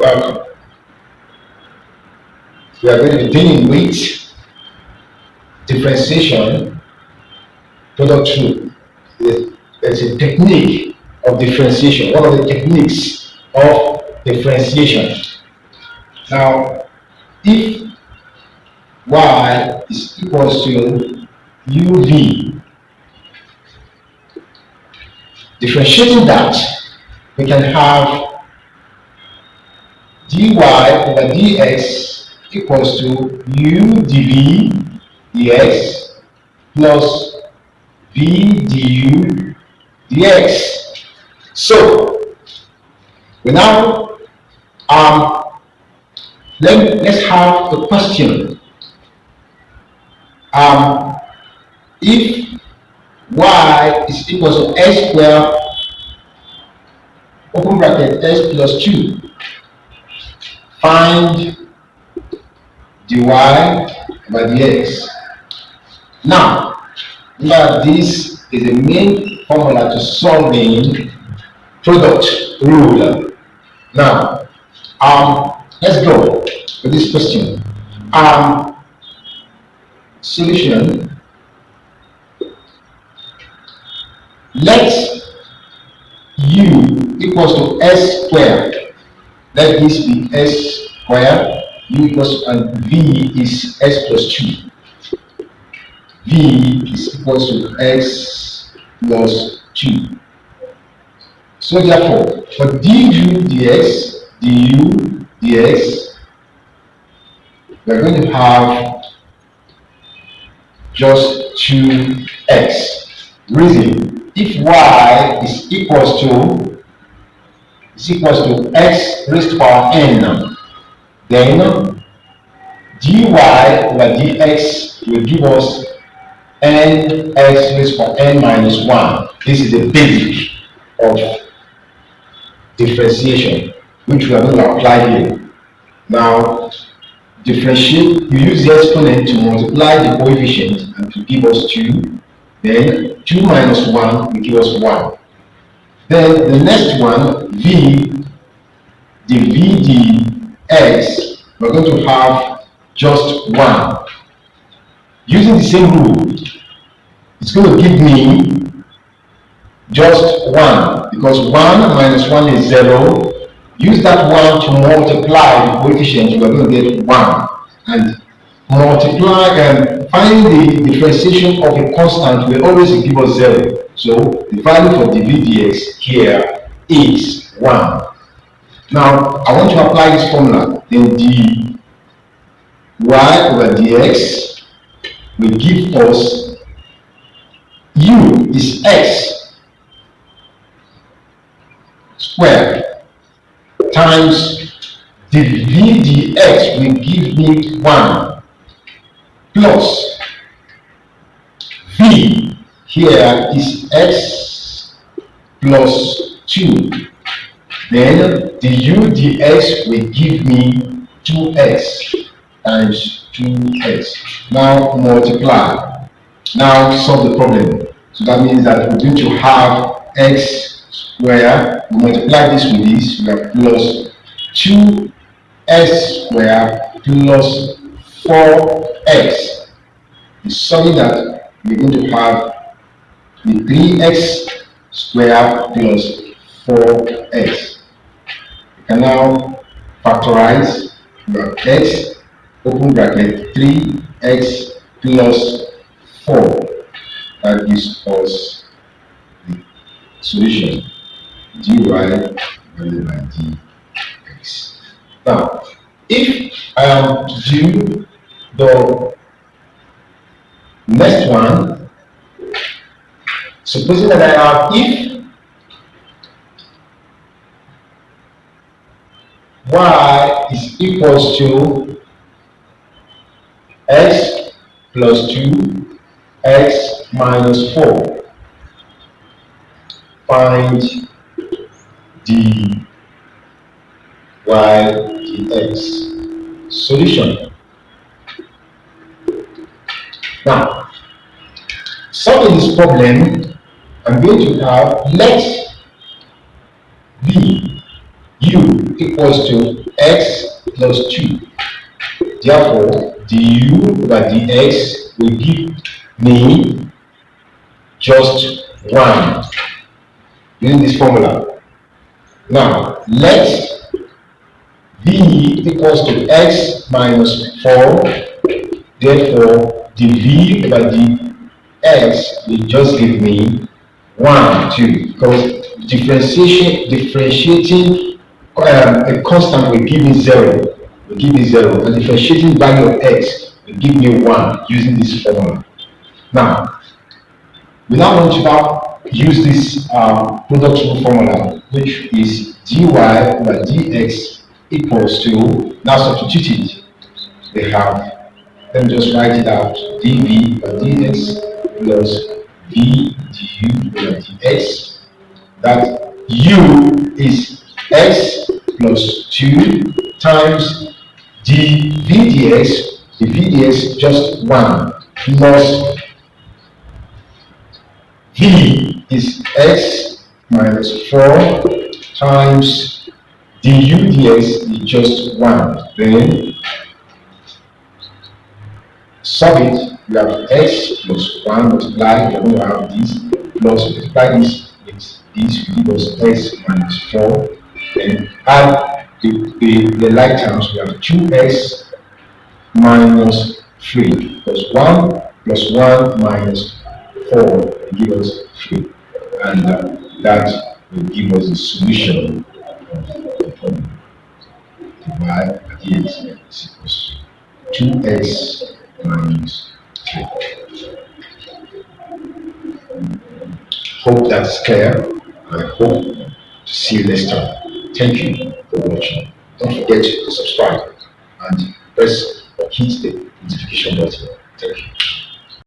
Welcome. We are going to be dealing with differentiation product rule. There's a technique of differentiation, one of the techniques of differentiation. Now, if y is equals to uv, differentiating that, we can have dy over dx equals to u dv dx plus v du dx. So we now let's have a question. If y is equal to s squared open bracket s plus 2, find dy over dx. Now, remember this is the main formula to solving product rule. Now, let's go with this question. Solution. Let u equals to s squared. Let this be s squared. U equals to, and v is s plus 2. V is equals to x plus 2. So therefore, for du dx, we are going to have just 2x. Reason, if y is equals to x raised to power n, then dy over dx will give us nx raised to n minus 1. This is the basic of differentiation, which we are going to apply here. Now, differentiate, you use the exponent to multiply the coefficient and to give us 2. Then 2 minus 1 will give us 1. Then the next one, the vdx, we're going to have just 1. Using the same rule, it's going to give me just 1, because 1 minus 1 is 0. Use that 1 to multiply the coefficient, you are going to get 1. And multiply and find the differentiation of a constant will always give us 0. So the value for the vdx here is 1. Now I want to apply this formula. Then dy over dx will give us u is x squared times the v dx will give me 1 plus v here is x plus 2. Then the u dx will give me 2x times 2x. Now multiply. Now solve the problem. So that means that we're going to have x squared. We multiply this with this. We have plus 2s squared plus 4x. It's solving that we're going to have the 3x squared plus 4x. We can now factorize. We have x open bracket 3x plus 4. That gives us the solution dy divided by dx. Now, if I am to do the next one, supposing that I have if y is equals to x plus 2 x minus 4, find dy dx. Solution. Now, solving this problem, I'm going to have let v u equals to x plus 2. Therefore, du over dx will give me just 1 using this formula. Now, let v equals to x minus 4. Therefore, dv over dx will just give me 1, 2, because differentiating a constant will give me 0. Will give me 0, and differentiating value of x will give me 1 using this formula. Now, we now want to use this product rule formula, which is dy over dx equals to, now substitute it. We have, let me just write it out, dv over dx plus v du over dx. That u is x plus 2 times dv dx, the v dx just 1, plus v is x minus 4 times du dx is just 1. Then solve it. We have x plus 1 multiply, we are going to have this, plus multiply this with this will give us x minus 4. Then add the like terms. We have 2x minus 3 plus 1 plus 1 minus 4 will give us 3. And that will give us the solution of the problem. Y dx equals 2x minus 3. Hope that's clear. I hope to see you next time. Thank you for watching. Don't forget to subscribe and press or hit the notification button. Thank you.